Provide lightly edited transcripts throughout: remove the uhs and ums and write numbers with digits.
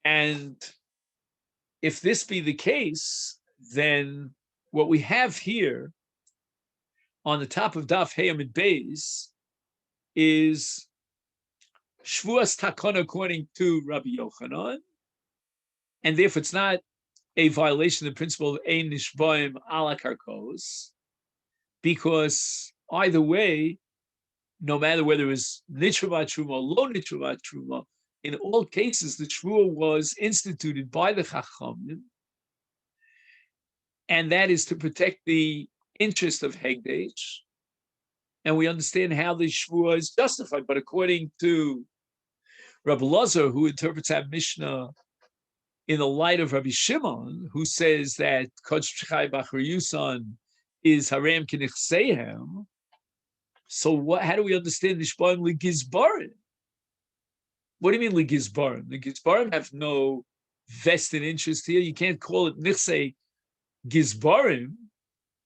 And if this be the case, then what we have here on the top of Daf Hey Amid Beis is Shvuas Takon according to Rabbi Yochanan, and therefore it's not a violation of the principle of Ein Nishbaim Ala Karkos, because either way, no matter whether it was Nitruvat Truma or Lo Nitruvat Truma, in all cases the Shvuah was instituted by the Chachamim, and that is to protect the interest of Hegdesh. And we understand how the Shvuah is justified. But according to Rabbi Lazar, who interprets that Mishnah in the light of Rabbi Shimon, who says that Kodesh Chai Bachar Yusan is Harem Kinichsehem, so how do we understand Nishbaim Ligizbarim? What do you mean Ligizbarim? The Gizbarim have no vested interest here. You can't call it Nichse Gizbarim.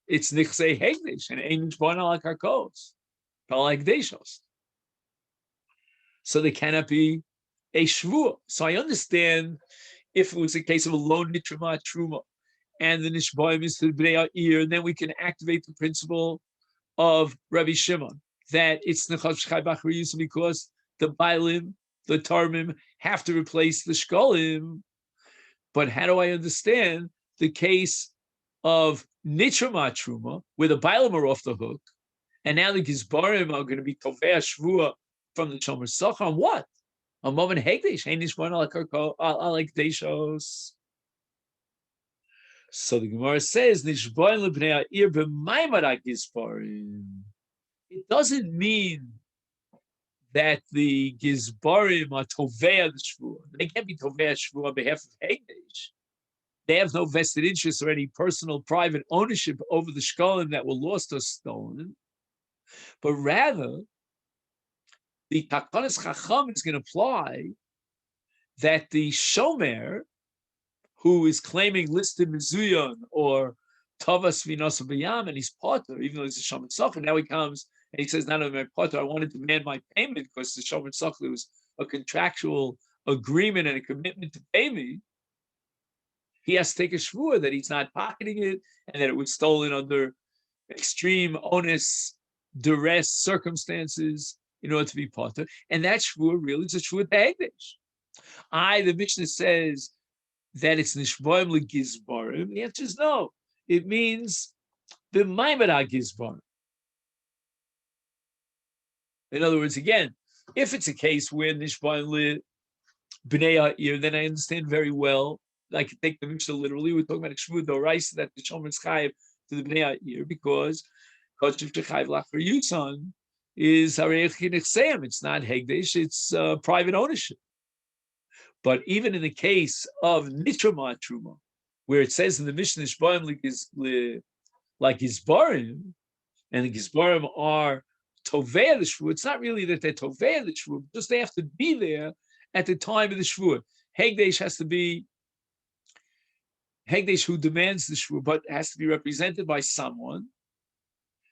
It's Nichse Hegdesh and Ein Nishbaim Ala Karkos, Ala Hegdeshos. So there cannot be a Shvuah. So I understand if it was a case of a low Nitruma Truma and the Nishbaim is to the Bnei Ha'ir, and then we can activate the principle of Rabbi Shimon that it's Nechav Shchai Bachar Yisrael because the Bailim, the Tarmim have to replace the Shkolim. But how do I understand the case of Nitruma Truma, where the Bailim are off the hook, and now the Gizbarim are going to be Tovei Shvuah from the Shomer Sachar on what? A moment Hegdesh, Ein Nishbaim Ala Hegdeshos. So the Gemara says, Nishbaim lebnei ha'ir b'maimad ha'gizbarim. It doesn't mean that the Gizbarim are Tovei the Shvuah. They can't be Tovei Shvuah on behalf of Hegdesh. They have no vested interest or any personal private ownership over the shkolim that were lost or stolen. But rather, the Takanas Chacham is going to apply that the Shomer, who is claiming listed Mizuyon or Tavas Vinos B'Yam, and he's Potter, even though he's a Shomer Tzachar, now he comes and he says, not only my Potter, I want to demand my payment because the Shomer Tzachar was a contractual agreement and a commitment to pay me. He has to take a shvuah that he's not pocketing it and that it was stolen under extreme onus, duress circumstances in order to be Potter. And that shvuah really is a shvuah to Hegdesh. The Mishnah says that it's nishbaim legizbarim. The answer is no. It means b'maimad ha'gizbarim. In other words, again, if it's a case where nishbaim le b'nei ha'ir, then I understand very well. I can take the Mishnah literally. We're talking about a shvuah d'oraisa that the shomer is chayiv to the b'nei ha'ir because kodesh chayiv lachar yusan is harei kinichseim. It's not hegdesh. It's private ownership. But even in the case of nitruma truma, where it says in the Mishnah nishbaim like gizbarim, and the gizbarim are tovei the shvuah, it's not really that they're tovei the shvuah, just they have to be there at the time of the shvuah. Hegdesh has to be Hegdesh who demands the shvuah, but has to be represented by someone,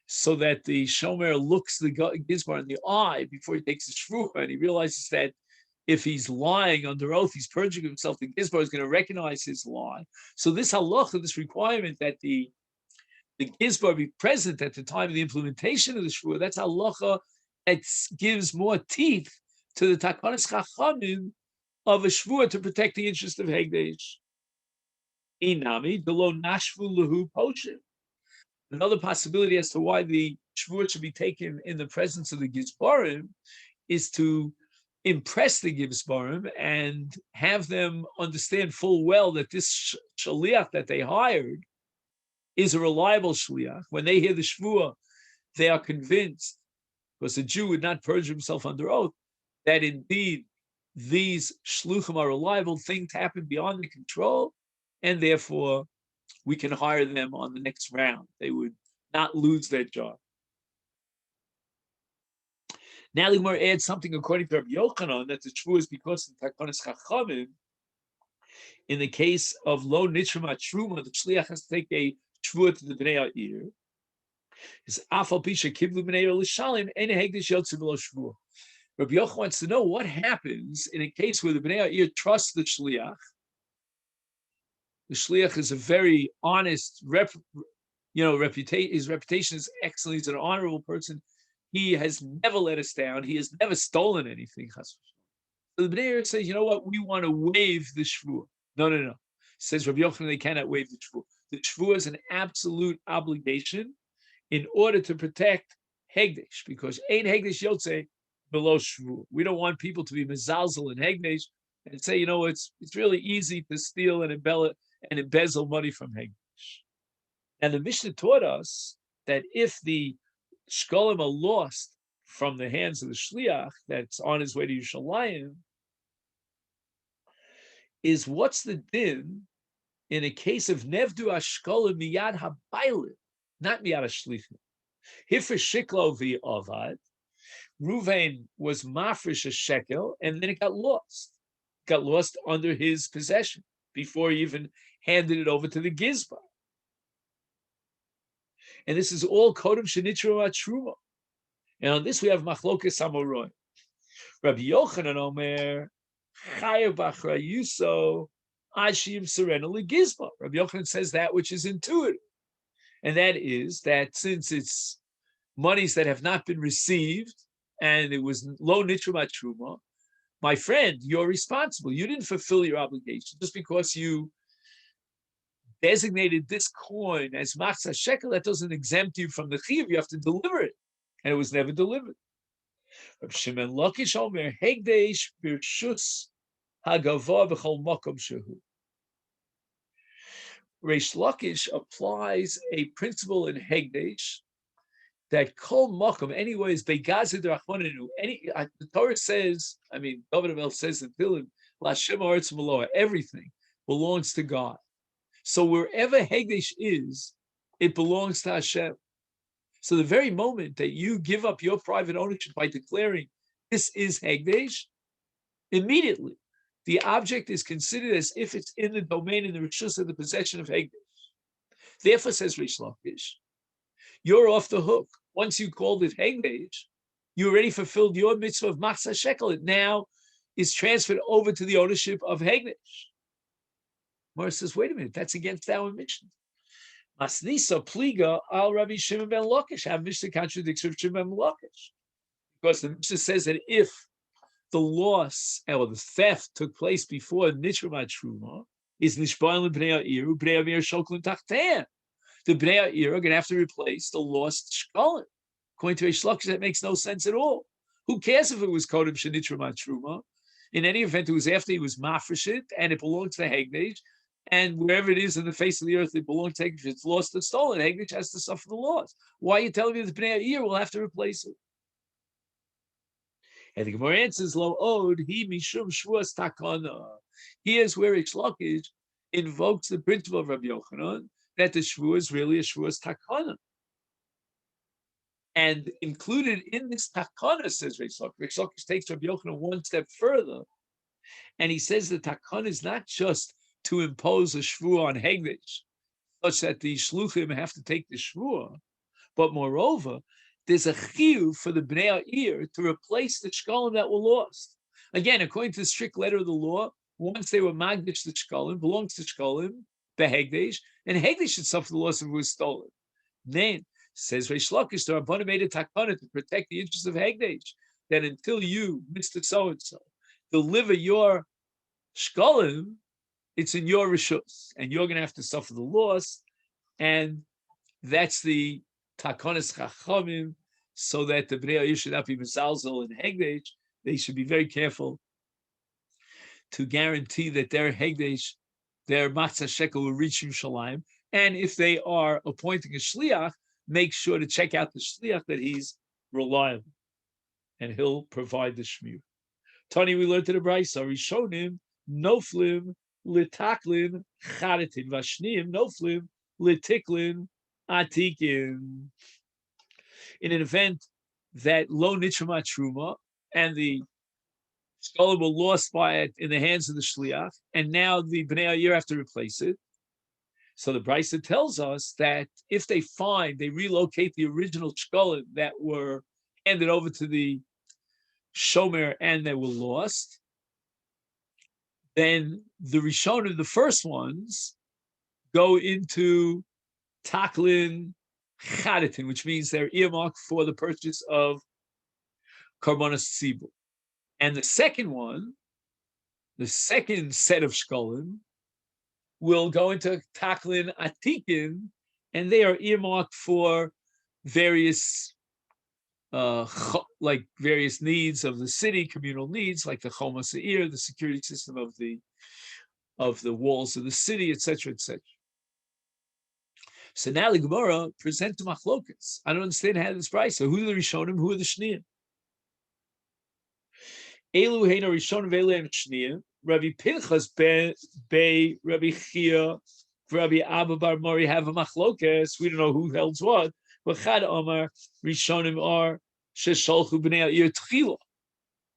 so that the shomer looks the gizbar in the eye before he takes the shvuah, and he realizes that if he's lying under oath, he's perjuring himself, the gizbar is going to recognize his lie. So this halacha, this requirement that the gizbar be present at the time of the implementation of the shvuah, that's halacha that gives more teeth to the takanas chachamim of a shvuah to protect the interest of Hegdesh. Inami below nashvu lahu poshim. Another possibility as to why the shvuah should be taken in the presence of the gizbarim is to impress the gizbarim and have them understand full well that this shaliach that they hired is a reliable shaliach. When they hear the shvuah, they are convinced, because a Jew would not perjure himself under oath, that indeed these shluchim are reliable. Things happen beyond their control, and therefore we can hire them on the next round. They would not lose their job. Now the Gemara adds something according to Rabbi Yochanan, that the shvuah is because of the takanas chachamim. In the case of lo nitruma truma, the shliach has to take a shvuah to the bnei ha'ir. It's afal pisha kiblu bnei l'shalim ein hegdish yotzu below shvuah. Rabbi Yochanan wants to know what happens in a case where the Bnei Ha'ir trust the Shliach. The Shliach is a very honest, reputation. His reputation is excellent. He's an honorable person. He has never let us down. He has never stolen anything. So the Bnei Ha'ir says, you know what? We want to waive the Shvuah. No. Says Rabbi Yochanan, they cannot waive the Shvuah. The Shvuah is an absolute obligation in order to protect Hegdesh, because Ein Hegdesh Yotze below Shvuah. We don't want people to be mezalzel in Hegdesh and say, it's really easy to steal and embezzle money from Hegdesh. And the Mishnah taught us that if the shkolim are lost from the hands of the shliach that's on his way to Yerushalayim, is what's the din in a case of nevdu ashkolim miyad habaylim, not miyad hashlichim. Hifer shiklo v'avad, Ruvain was mafresh a shekel, and then it got lost. It got lost under his possession before he even handed it over to the gizbar. And this is all kodem shenitra truma. And on this we have machlokas amoroi. Rabbi Yochanan Omer chayav b'achrayuso ashim serena legizbar. Rabbi Yochanan says that which is intuitive, and that is that since it's monies that have not been received and it was lo nitra truma, my friend, you're responsible. You didn't fulfill your obligation just because you designated this coin as matzah shekel. That doesn't exempt you from the chiyuv. You have to deliver it, and it was never delivered. Reb Shimon Lakish Omer Hegdesh Birshus Hagavah B'chol Makom Shehu. Reish Lakish applies a principle in Hegdesh that kol makom, anyways, begazid rachmaninu. The Torah says, David Amel says in Tehillim, Lashem Haaretz Meloah, everything belongs to God. So wherever Hegdesh is, it belongs to Hashem. So the very moment that you give up your private ownership by declaring this is Hegdesh, immediately the object is considered as if it's in the domain and the rishus of the possession of Hegdesh. Therefore, says Reish Lakish, you're off the hook. Once you called it Hegdesh, you already fulfilled your mitzvah of Matzah Shekel. It now is transferred over to the ownership of Hegdesh. Morris says, wait a minute, that's against our mission. Masnisa pliga al Rabbi Shimon ben Lakish. Our Mishnah contradicts Rabbi Shimon ben Lakish, because the Mishnah says that if the loss or the theft took place before Nitrumat Truma, is Nishbalim Bnei Ha'ir, Bnei Ha'ir Shoklin Tachteh. The Bnei Ha'ir are going to have to replace the lost shkolim. According to Reish Lakish, that makes no sense at all. Who cares if it was Kodem Shenitrumat Truma? In any event, it was after he was mafresh and it belonged to Hegdesh. And wherever it is in the face of the earth, it belongs to Hegdesh. If it's lost or stolen, Hegdesh has to suffer the loss. Why are you telling me the Bnei Ha'ir will have to replace it? And the Gemara answers, Lo od he mishum shvuas takana. Here's where Reish Lakish invokes the principle of Rabbi Yochanan that the shvuah is really a shvuas takana. And included in this takana, says Reish Lakish. Reish Lakish takes Rabbi Yochanan one step further, and he says the takana is not just to impose a shvuah on Hegdesh, such that the shluchim have to take the shvuah, but moreover, there's a chiyuv for the Bnei Ha'ir to replace the shkolim that were lost. Again, according to the strict letter of the law, once they were magdish, the shkolim belongs to shkolim, the Hegdesh, and Hegdesh should suffer the loss if it was stolen. Then, says Reish Lakish, the Rabbanan made a takana to protect the interests of Hegdesh, that until you, Mr. So-and-so, deliver your shkolim, it's in your rishus, and you're going to have to suffer the loss, and that's the takonis chachamim, so that the Bnei Ha'ir should not be mezalzel and Hegdesh. They should be very careful to guarantee that their Hegdesh, their matzah shekel will reach Yerushalayim, and if they are appointing a shliach, make sure to check out the shliach that he's reliable, and he'll provide the shmir. Tani, we learned to the brayso, Rishonim noflim litaklin charitin, vashnim noflim litiklin atikin. In an event that lo nitrama truma and the scholar were lost by it in the hands of the shliach, and now the Bnei Ha'ir have to replace it. So the brayso tells us that if they relocate the original shkolim that were handed over to the shomer and they were lost, then the Rishonim, the first ones, go into taklin chadatin, which means they're earmarked for the purchase of karbonos tzibur. And the second one, the second set of shkolim, will go into taklin atikin, and they are earmarked for various like various needs of the city, communal needs, like the Choma Seir, the security system of the walls of the city, etc., etc. So now the Gemara present to Machlokas. I don't understand how this price. So who are the Rishonim? Who are the Shniyim? Elu heina Rishonim ve'elu Shniyim. Rabbi Pinchas be Rabbi Chia, Rabbi Abba Bar Mori have a Machlokas. We don't know who holds what. But Chad Omar Rishonim are shesholchu b'nei ha'ir tchila.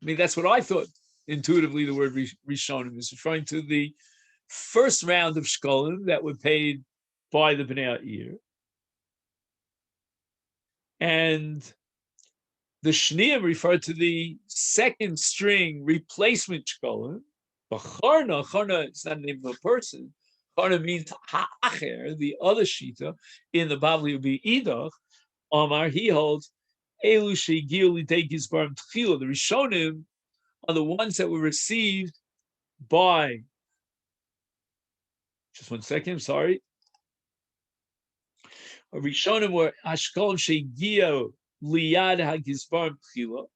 I mean, that's what I thought intuitively. The word Rishonim is referring to the first round of shkolim that were paid by the b'nei ha'ir, and the Shniyim referred to the second string replacement shkolim. But Charna is not the name of a person. Charna means ha'acher, the other shita. In the Bavli would be idach. Omar, he holds elu shegiu l'dei gizbarim tchila. The Rishonim are the ones that were received by. Just 1 second, sorry. Rishonim were ashkol shegiu liyad hagizbarim tchila.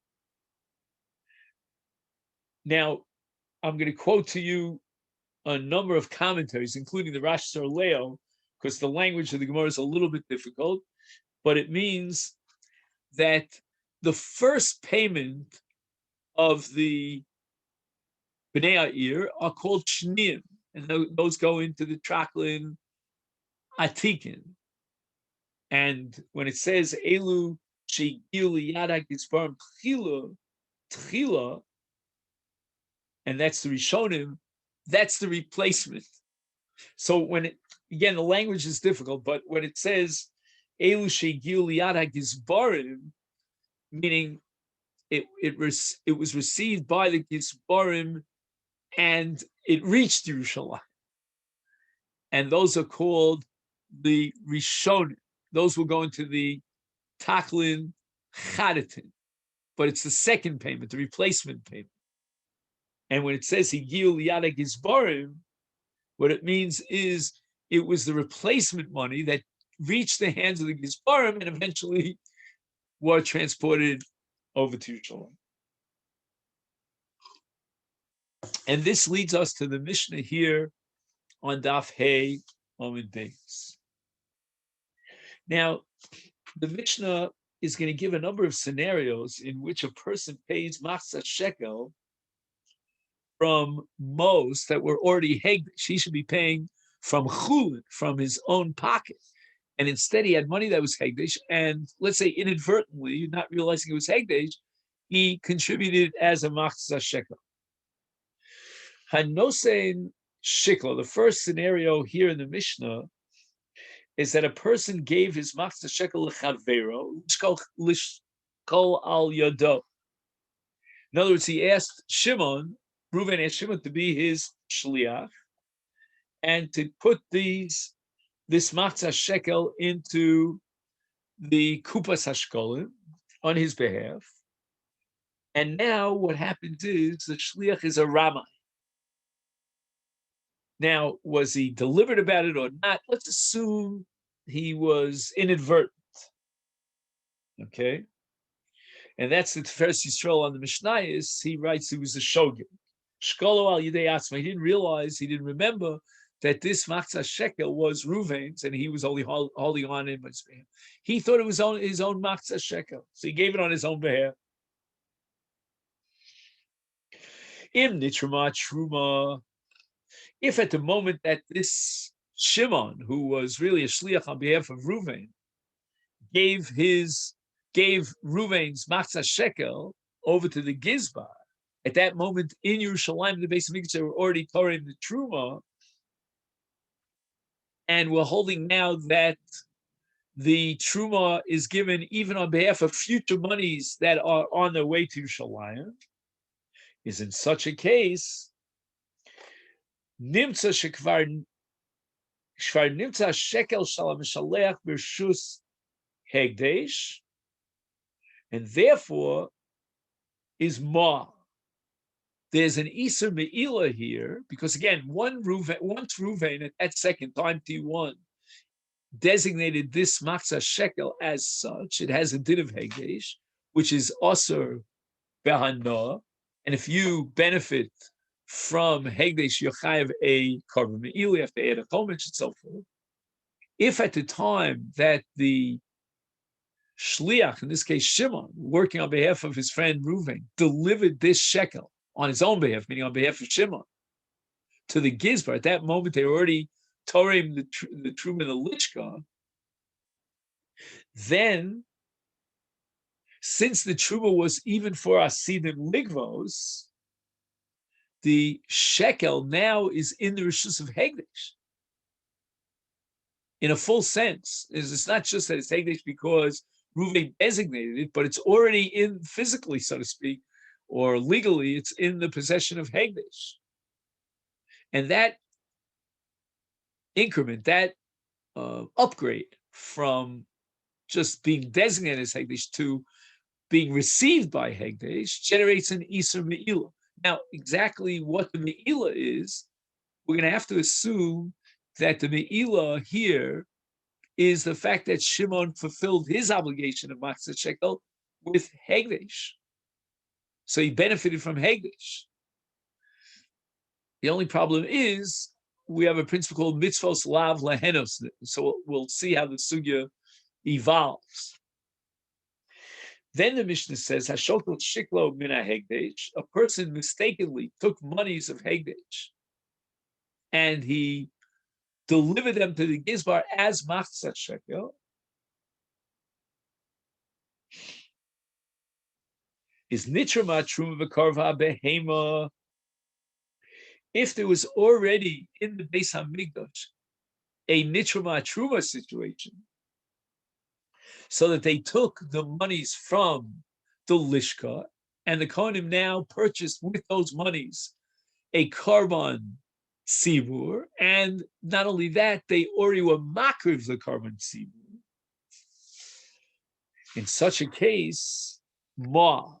Now, I'm going to quote to you a number of commentaries, including the Rashi Leo, because the language of the Gemara is a little bit difficult, but it means that the first payment of the Bnei Ha'ir are called Shniyim, and those go into the Traklin Atikin. And when it says Elu Shegiu Liyad Hagizbarim Tchila, and that's the Rishonim, that's the replacement. So when again, the language is difficult, but when it says Elu Shegiu Liyad HaGizbarim, meaning it was received by the Gizbarim and it reached Yerushalayim. And those are called the Rishonim. Those will go into the Taklin Chadatin. But it's the second payment, the replacement payment. And when it says Higiu Liyad HaGizbarim, what it means is it was the replacement money that reached the hands of the Gizbarim and eventually were transported over to Yerushalayim. And this leads us to the Mishnah here on Daf Hey Amud Beis. Now, the Mishnah is going to give a number of scenarios in which a person pays Machzah Shekel from most that were already hegdish. He should be paying from chulin, from his own pocket. And instead he had money that was hegdish, and let's say inadvertently, not realizing it was hegdish, he contributed as a machzah shekel. Hanosein shikla, the first scenario here in the Mishnah, is that a person gave his machzah shekel lechavero, lishkol al yado. In other words, he asked Shimon, Reuven asked Shimon to be his shliach and to put this matzah shekel into the kupas hashkolim on his behalf. And now what happens is the shliach is a rabbi. Now, was he deliberate about it or not? Let's assume he was inadvertent. Okay? And that's the Tiferes Yisrael on the Mishnayos. He writes he was a shogeg. Shkolo al yidei atzma. He didn't realize, he didn't remember that this matzah shekel was Reuven's, and he was only holding on in his behalf. He thought it was his own matzah shekel, so he gave it on his own behalf. Im nitruma truma. If at the moment that this Shimon, who was really a shliach on behalf of Reuven, gave Reuven's matzah shekel over to the Gizbar, at that moment in Yerushalayim, the Beis Hamikdash, they were already touring the truma, and we're holding now that the truma is given even on behalf of future monies that are on their way to Yerushalayim, is in such a case, nimtza shekvar nimtza shekel shalom shalech b'rshus hegdesh, and therefore is ma. There's an Iser Me'ila here, because again, once Ruvain at that second time T1 designated this Matzah Shekel as such, it has a din of Hegdesh, which is Osir Behana, and if you benefit from Hegdesh, you have a Korban Me'ila, you have to add a Chomich and so forth. If at the time that the Shliach, in this case Shimon, working on behalf of his friend Ruvain, delivered this shekel on his own behalf, meaning on behalf of Shimon, to the Gizbar, at that moment they already tore him the Truma and the Lichka. Then, since the Truma was even for Asidim Ligvos, the shekel now is in the Rishus of Hegdesh. In a full sense, it's not just that it's Hegdesh because Ruvain designated it, but it's already in physically, so to speak, or legally, it's in the possession of Hegdesh. And that increment, that upgrade from just being designated as Hegdesh to being received by Hegdesh generates an Iser Me'ila. Now, exactly what the Me'ila is, we're going to have to assume that the Me'ila here is the fact that Shimon fulfilled his obligation of Matzah Shekel with Hegdesh. So he benefited from Hegdesh. The only problem is we have a principle called mitzvos lav lahenos. So we'll see how the sugya evolves. Then the Mishnah says, Hashokol shiklo mina Hegdesh, a person mistakenly took monies of Hegdesh and he delivered them to the Gizbar as Matzah Shekel. Is nitrama truma v'karva behema. If there was already in the Beis Hamikdash a nitrama truma situation, so that they took the monies from the Lishka, and the Kohanim now purchased with those monies a Karban Sibur, and not only that, they already were makriv the Karban Sibur. In such a case, Ma,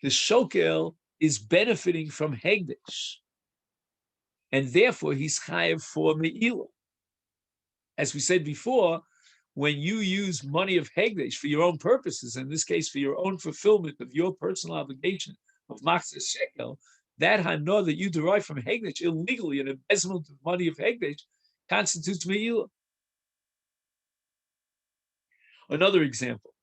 the shokel is benefiting from Hegdesh, and therefore he's chayav for Me'ila. As we said before, when you use money of Hegdesh for your own purposes, in this case for your own fulfillment of your personal obligation of Matzah Shekel, that Hana that you derive from Hegdesh illegally, an embezzlement of money of Hegdesh, constitutes Me'ila. Another example,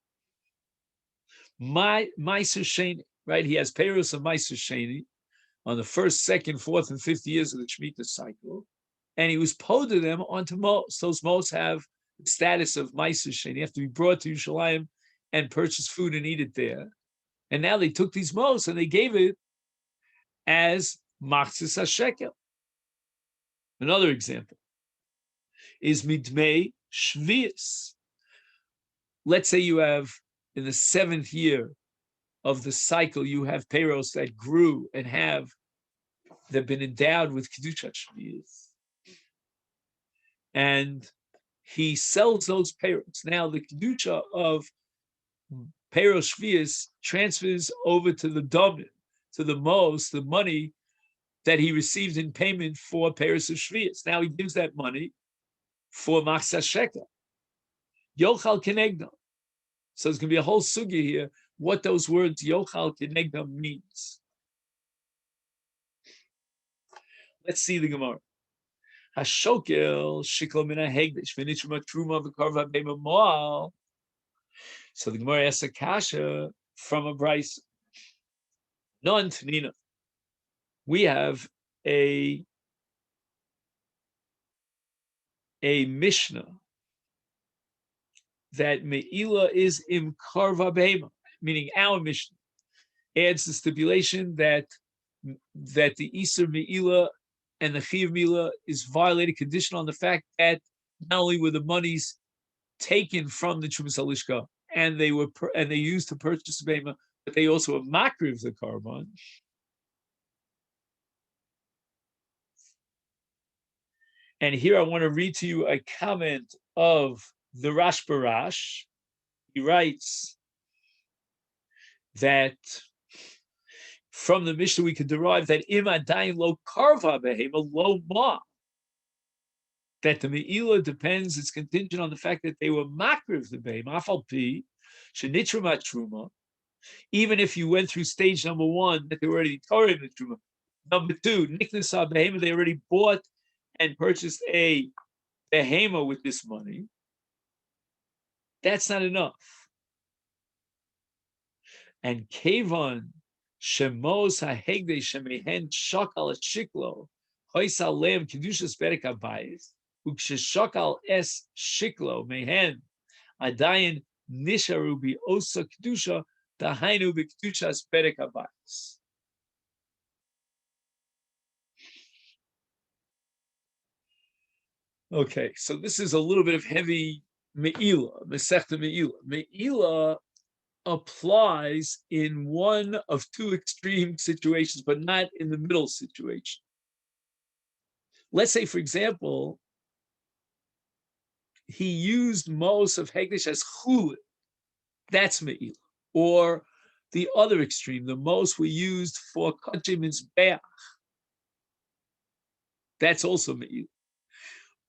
Meiser Sheni, right? He has payros of Meiser Sheni on the first, second, fourth, and fifth years of the Shemitah cycle, and he was poded them onto mos. Those mos have the status of Meiser Sheni. They have to be brought to Yerushalayim and purchase food and eat it there. And now they took these mos and they gave it as Machzis HaShekel. Another example is Midmei Shvius. Let's say you have, in the seventh year of the cycle, you have payros that grew and they've been endowed with Kedushat Shvius. And he sells those payros. Now the Kedusha of payros Shvius transfers over to the Domin, to the mos, the money that he received in payment for payros of Shvius. Now he gives that money for Machzah Shekel. Yochal Kenegdam. So there's going to be a whole sugya here, what those words Yochal Kenegdam means. Let's see the Gemara. Hashokel shikol mina hegdesh v'nitruma truma v'karva b'ema moal. So the Gemara asks a kasha from a brayso. Non Tanina. We have a Mishnah that Me'ila is im karva b'ema, meaning our Mishnah adds the stipulation that the Iser Me'ila and the Chiv Me'ila is violated conditional on the fact that not only were the monies taken from the Trumas Halishka and they used to purchase the behema, but they also were makriv the carbon. And here I want to read to you a comment of the Rash Barash. He writes that from the Mishnah we could derive that im adayin lo karva behema lo ma, that the me'ila depends, it's contingent on the fact that they were makriv the behema, afal pi, shenitra truma, even if you went through stage number one, that they were already Torah in the truma. Number two, niknas behema, they already bought and purchased a behema with this money. That's not enough. And Kevon Shemos Hahegde Shemehen Shakal Shiklo Hoisal Lev Kedushas Berek Abayis Ukshashakal Es Shiklo Mehen Adayin Nisharubi Osa Kedusha Dahainu Bikdushas Berek Abayis. Okay, so this is a little bit of heavy Me'ila, Masechet Me'ila. Me'ila applies in one of two extreme situations, but not in the middle situation. Let's say, for example, he used most of Hegdish as chulin. That's Me'ila. Or the other extreme, the most we used for Kachim Mizbeach. That's also Me'ila.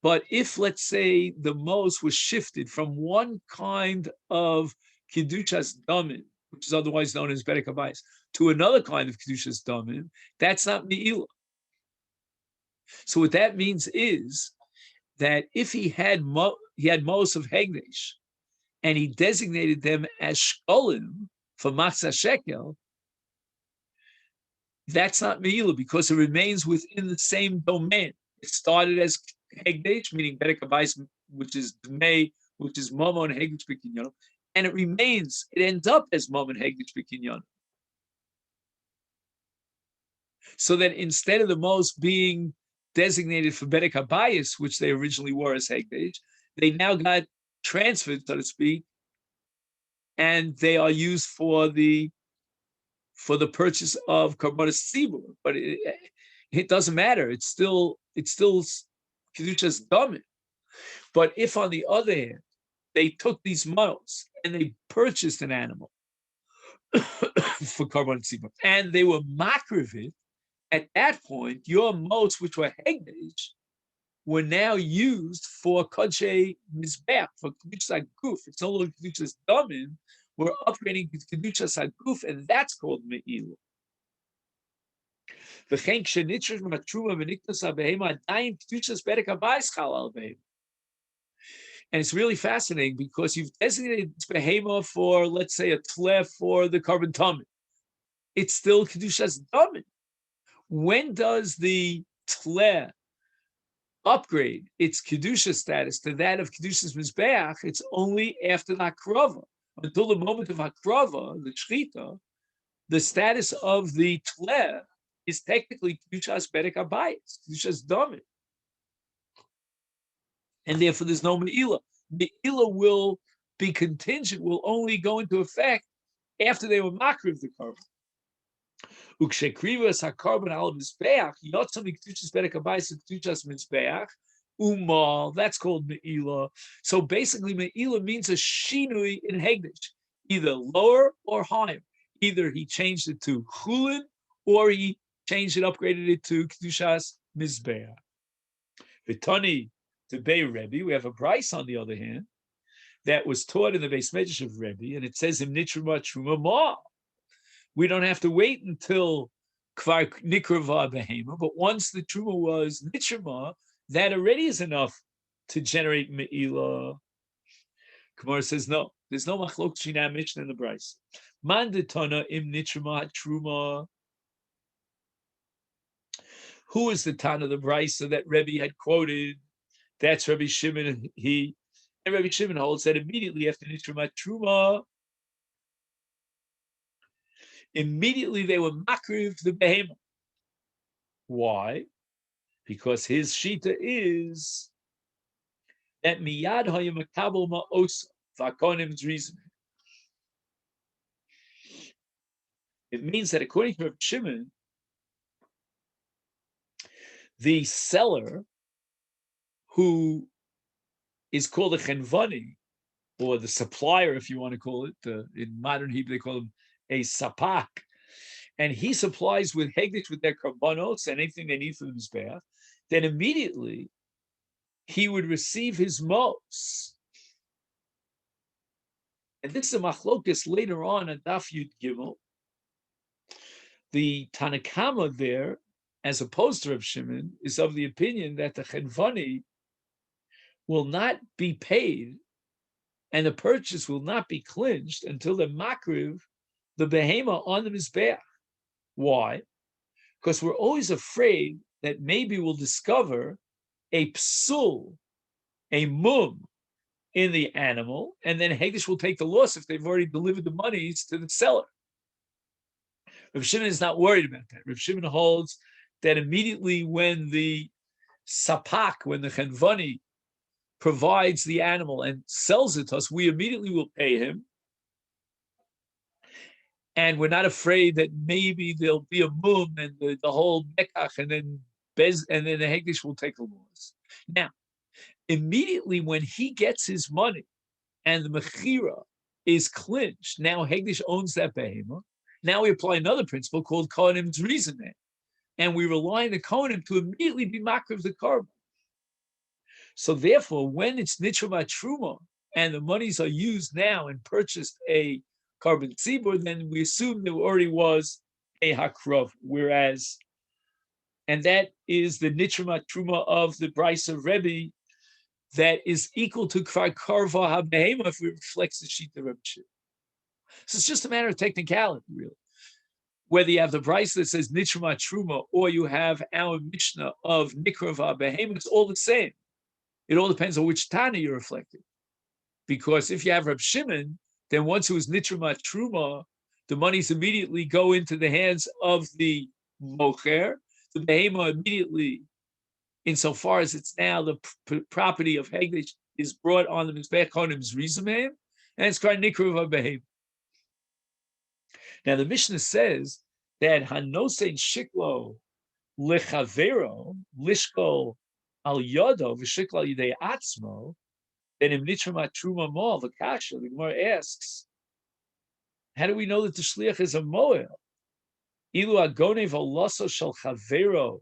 But if, let's say, the most was shifted from one kind of Kedushas Damin, which is otherwise known as Berek Habayis, to another kind of Kedushas Damin, that's not Me'ila. So what that means is that if he had most of Hegdesh, and he designated them as Shkolim for Machzah Shekel, that's not Me'ila because it remains within the same domain. It started as Hegdesh, meaning Berek Habayis, which is Dmei, which is Momo and Hegdesh B'Kinyon, and it remains, it ends up as Momo and Hegdesh B'Kinyon. So that instead of the most being designated for Berek Habayis, which they originally were as Hegdesh, they now got transferred, so to speak, and they are used for the purchase of Karbonis Tzibur. But it doesn't matter. It's still Kedushas Damin. But if, on the other hand, they took these models and they purchased an animal for Karbonis Tzibur, and they were makriv, at that point, your modes, which were Hegdesh, were now used for Kodshe Mizbeach, for Kedushas Haguf. It's no longer Kedushas Damin. We're upgrading Kedushas Haguf, and that's called Me'ila. And it's really fascinating because you've designated behema for, let's say, a tlef for the carbon tummy. It's still Kedushas Damin. When does the tleh upgrade its Kedusha status to that of Kedushas Mizbeach? It's only after the Hakrava. Until the moment of Hakrava, the Shchita, the status of the tleh is technically Kedushas Berek Habayis, Kedushas Damin. And therefore there's no Me'ila. Me'ila will be contingent, will only go into effect after they were makriv the carbon. Ukshekriva hakarbon al mizbeach yotzam Kedushas Berek Habayis Kedushas Mizbeach umal. That's called Me'ila. So basically, Me'ila means a shinui in Hegdesh, either lower or higher. Either he changed it to chulin, or he changed it, upgraded it to Kedushas Mizbeach. Vitani to Bei Rebbe, we have a Bryce on the other hand that was taught in the Beis Medrash of Rebbe, and it says in Nitruma Truma Ma. We don't have to wait until Kvar Nikrava Behema, but once the Truma was Nitruma, that already is enough to generate Me'ila. Gemara says no. There's no machlok shina Mishnah in the Bryce. Mandatana im Nitruma Truma. Who is the Tana of the Bryce that Rebbe had quoted? That's Rabbi Shimon. And Rabbi Shimon holds that immediately after Nitruma Truma, immediately they were makriv the behema. Why? Because his shita is that miyad hayamakabel ma'osa vakonim's reason. It means that according to Reb Shimon, the seller who is called a chenvani, or the supplier, if you want to call it, in modern Hebrew they call him a sapak, and he supplies with hegdish with their karbanos and anything they need for the mizbeach, then immediately he would receive his mos. And this is a machlokas later on Daf Yud Gimel. The Tanakama there, as opposed to Reb Shimon, is of the opinion that the chenvani will not be paid and the purchase will not be clinched until the makriv, the behema on the mizbeach. Why? Because we're always afraid that maybe we'll discover a psul, a mum, in the animal, and then Hegdish will take the loss if they've already delivered the monies to the seller. Rav Shimon is not worried about that. Rav Shimon holds that immediately when the sapak, when the chenvani provides the animal and sells it to us, we immediately will pay him. And we're not afraid that maybe there'll be a mum and the whole mekach, and then the Hegdish will take a loss. Now, immediately when he gets his money and the mechira is clinched, now Hegdish owns that behema. Now we apply another principle called Kohanim's reasoning, and we rely on the Kohanim to immediately be makriv the carbon. So therefore, when it's nitramat truma and the monies are used now and purchased a carbon tzibur, then we assume there already was a hakrav, whereas, and that is the nitramat truma of the Brisa Rebbe, that is equal to kvar karva habehema if it reflects the sheet of Rebbe Shimon. So it's just a matter of technicality, really. Whether you have the Brisa that says nitramat truma or you have our Mishnah of nikrav habehema, it's all the same. It all depends on which Tana you're reflecting. Because if you have Reb Shimon, then once it was nitramat truma, the monies immediately go into the hands of the mocher. The behema immediately, insofar as it's now the property of Hegdish, is brought on the Mizbech Konim's Rizamim, and it's called Nikruv HaBehema. Now the Mishnah says that Hanosein Shiklo Lechavero Lishkol Al Yodo V'Shiklo Al Yidei Atzmo, then in Nitramat Truma Mol, the Kasha, the Gemara asks, how do we know that the Shliach is a Moel? Ilu Agone V'Oloso Shal Chavero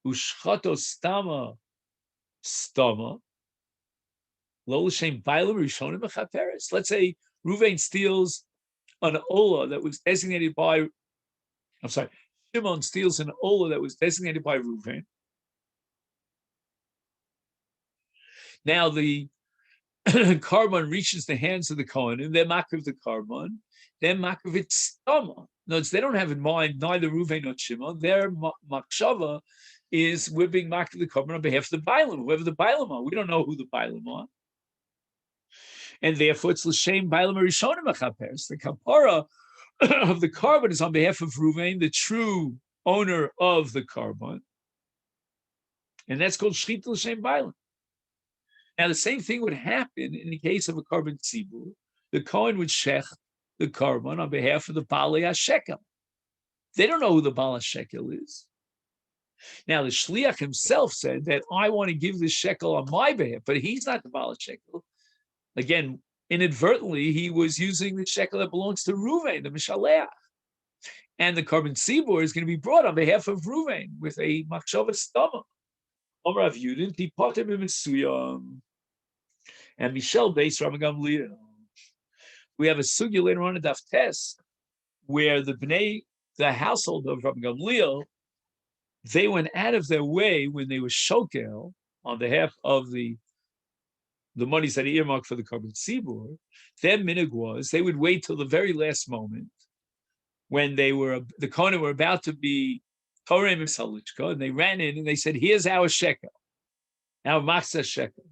Ushchato Stama Stama Lo L'Shem Bailam Rishonim B'Chaperes. Let's say Ruvain steals an ola that was designated by, Shimon steals an ola that was designated by Ruvain. Now the carbon reaches the hands of the Kohanim, they're makriv the carbon, they're makriv it stama. Notice they don't have in mind neither Ruvain nor Shimon. Their makshava is we're being makriv the carbon on behalf of the Bailam, whoever the Bailam are. We don't know who the Bailam are. And therefore it's l'shem Bailam Rishonim Achaperes. The kapara of the carbon is on behalf of Ruvain, the true owner of the carbon. And that's called Shchita l'shem Bailam. Now, the same thing would happen in the case of a carbon tzibur. The Kohen would shech the carbon on behalf of the Baalei HaShekel. They don't know who the Baal HaShekel is. Now, the Shliach himself said that I want to give this shekel on my behalf, but he's not the Baal HaShekel. Again, inadvertently, he was using the shekel that belongs to Ruvain, the Mishaleach. And the carbon tzibur is going to be brought on behalf of Ruvain with a machshava stama. Rav Yudin, Tipotim Mesuyam, and Michel based Rabbi Gamliel. We have a sugya later on in Daf Tes where the household of Rabbi Gamliel, they went out of their way when they were shokel on behalf of the monies that he earmarked for the carbon tzibur. Their minig was they would wait till the very last moment when the Kohanim were about to be Torah Misalichka, and they ran in and they said, here's our shekel, our machzah shekel.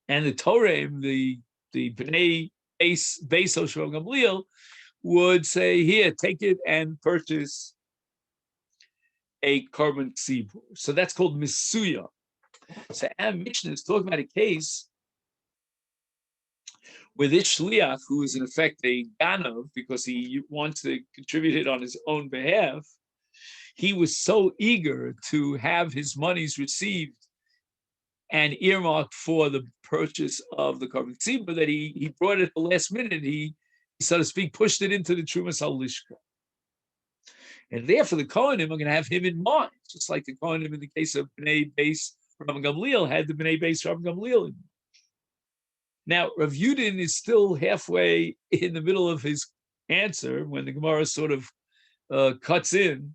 And the Torah, the Bnei Beis of Gamliel would say, here, take it and purchase a korban tzibur. So that's called misuya. So our Mishnah is talking about a case where this shliach, who is in effect a ganav because he wants to contribute it on his own behalf, he was so eager to have his monies received and earmarked for the purchase of the korban tzibur that he brought it at the last minute. He, so to speak, pushed it into the Trumas HaLishka. And therefore, the Kohanim are going to have him in mind, just like the Kohanim in the case of Bnei Beis Rabban Gamliel had the Bnei Beis Rabban Gamliel in. Now, Rav Yudin is still halfway in the middle of his answer when the Gemara sort of cuts in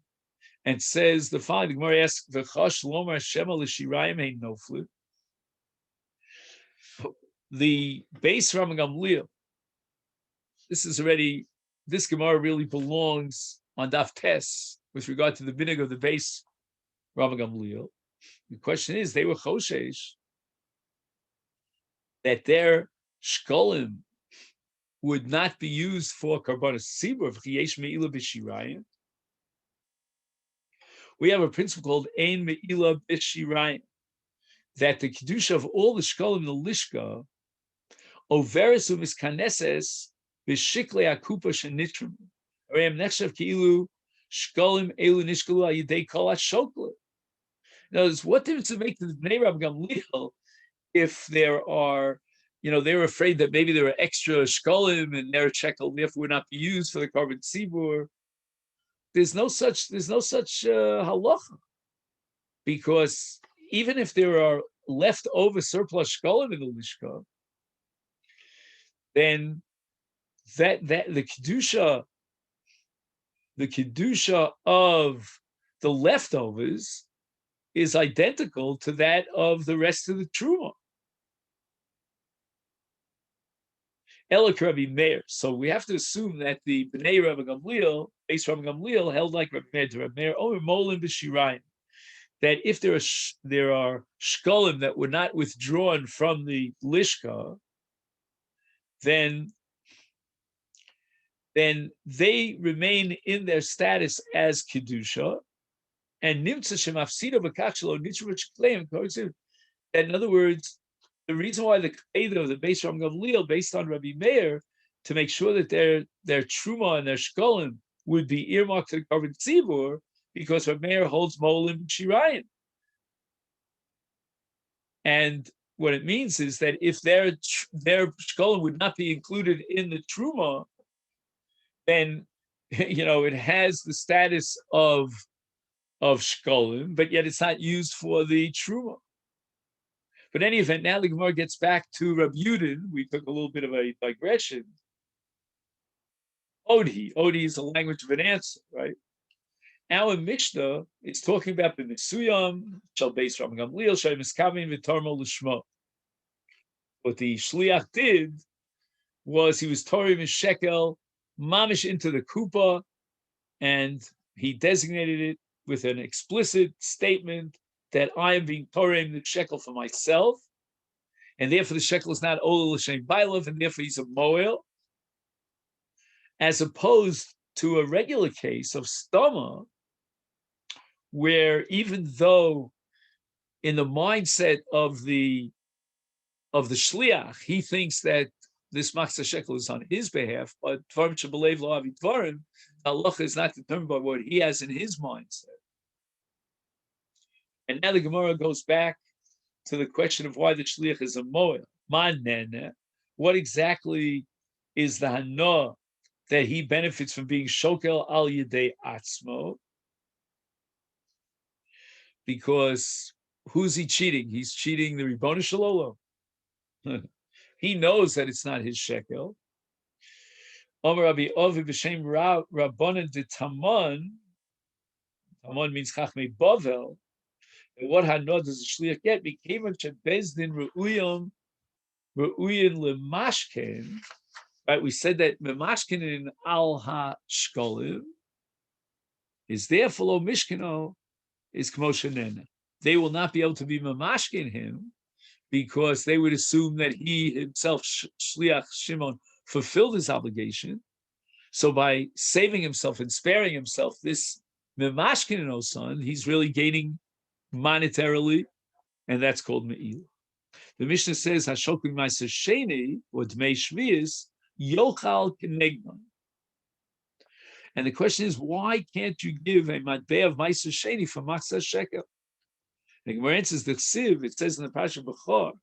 and says the following. The Gemara asks, "V'chash lomar shema l'shirayim hein noflu." The Beis Rabban Gamliel. This Gemara really belongs on Daf Tes with regard to the minhag of the Beis Rabban Gamliel. The question is, they were choshesh that their shkolim would not be used for karbanos tzibur v'chiyesh me'ila b'shirayim. We have a principle called ein me'ila b'shirayim, that the kedusha of all the shkolim in the lishka overis u'miskaneses b'shiklei akupa shenitrim. Areim nechshav ki'ilu shkolim elu nishkalu al yidei kol hashokla. In other words, what difference does it make to the Bnei Rabban Gamliel if there are, they're afraid that maybe there are extra shkolim and their shekel therefore would not be used for the korban tzibur? There's no such halacha, because even if there are leftover surplus shkolim in the lishka, then that the kedusha of the leftovers is identical to that of the rest of the truma. Elok Rabbi Meir. So we have to assume that the Bnei Rabban Gamliel, Beis Rabban Gamliel, held like Rabbi Meir to Rabbi Meir, Omer Molim b'Shirayim, that if there are shkolim that were not withdrawn from the lishka, then they remain in their status as kedusha, and nimtza shemafsida b'kachlo nitzrut shkleim. In other words, the reason why the Keidah of the Beis Rabban Gamliel, based on Rabbi Meir, to make sure that their truma and their shkolim would be earmarked to the korban tzibur, because Rabbi Meir holds molim shirayim. And what it means is that if their shkolim would not be included in the truma, then it has the status of shkolim, but yet it's not used for the truma. But in any event, now the Gemara gets back to Rabbi Yudin. We took a little bit of a digression. Odi is a language of an answer, right? Our Mishnah is talking about the Nisuyam, Shal Beis Rabban Gamliel, Shal Miskavim V'Tormo L'Shmo. What the Shliach did was he was Torim his shekel, mamish into the kupa, and he designated it with an explicit statement that I am being Torim the shekel for myself, and therefore the shekel is not Ola L'Shem Bailov, and therefore he's a Moel, as opposed to a regular case of Stoma, where even though in the mindset of the Shliach, he thinks that this Machzah shekel is on his behalf, but Dvarim Shebelev Lo Avi Dvarim, halacha is not determined by what he has in his mindset. And now the Gemara goes back to the question of why the Shliach is a Moel. Man, what exactly is the Hana that he benefits from being Shokel Al Yedei Atzmo? Because who's he cheating? He's cheating the Ribono Shel Olam. He knows that it's not his shekel. Omer Rabbi Ovi b'shem Rabbanan de Taman. Taman means Chachmei Bavel. And what Hana does the Shliach get? Became a Bezdin Re'uyin Lemashken. Right, we said that Memashken in Al HaShkolim is therefore Lo Mishkeno is Kmoshenena. They will not be able to be Memashken him because they would assume that he himself, Shliach Shimon, fulfilled his obligation. So by saving himself and sparing himself this Memashkin son, he's really gaining monetarily, and that's called me'il. The Mishnah says, Hashokli Ma'aser Sheni, or Dmei Shvius, Yochal Kenegman. And the question is, why can't you give a matbeh of Ma'aser Sheni for Matzah Shekel? The Gemara answers the Ksiv, it says in the Pasha Bechor,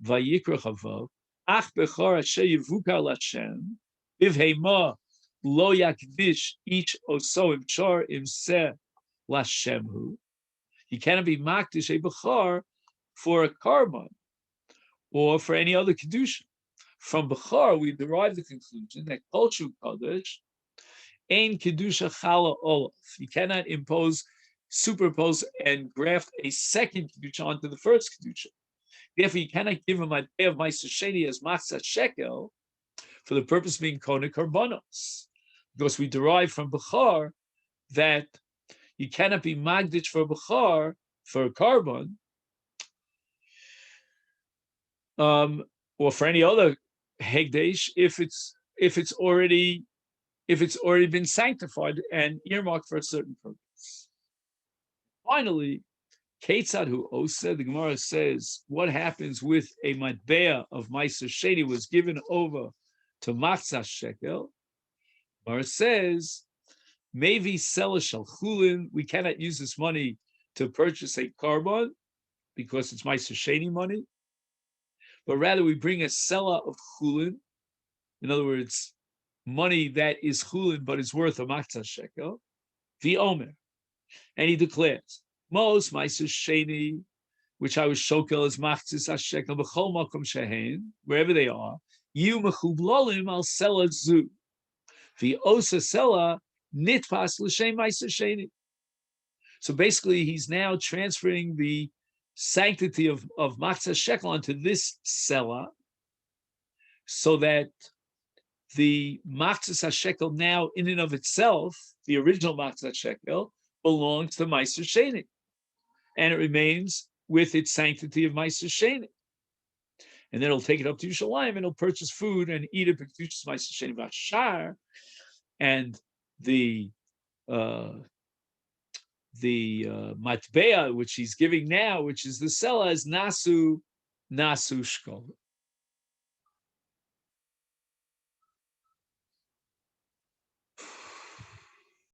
Vayikra Chavav, Ach Bechor Asher Yivukar Lashem, Ivheima Lo Yakdish each Oso Im Chor Im Seh Lashemhu. He cannot be Makdish a Bechor for a carbon or for any other Kedusha. From Bechor, we derive the conclusion that Kol Shu Kodesh Ein Kedusha Chala Olaf. You cannot superimpose and graft a second Kedusha onto the first Kedusha. Therefore, you cannot give him a day of Ma'aser Sheni as Matzah Shekel for the purpose of being Kone Karbonos. Because we derive from Bechor that you cannot be Magdich for Bechor, for a carbon, or for any other Hegdesh if it's already been sanctified and earmarked for a certain purpose. Finally, Ketzad hu oseh, the Gemara says, what happens with a matbea of Ma'aser Sheni was given over to Matzah Shekel? Gemara says, maybe sell shel chulin. We cannot use this money to purchase a carbon because it's Ma'aser Sheni money, but rather we bring a selah of chulin. In other words, money that is chulin but is worth a Matzah Shekel. V'omer, and he declares, Mos Ma'aser Sheni, which I was shokel as Machzis HaShekel b'chol makom shehein, wherever they are, you mechublolim al sela zu, v'osa sela nitpas l'shem Ma'aser Sheni. So basically, he's now transferring the sanctity of Machzis Shekel onto this sela, so that the Machzis HaShekel now, in and of itself, the original Machzis HaShekel, belongs to Ma'aser Sheni, and it remains with its sanctity of Ma'aser Sheni. And then he'll take it up to Yerushalayim and he'll purchase food and eat it because Ma'aser Sheni v'ashar, and the matbea which he's giving now, which is the sela, is nasu shkol.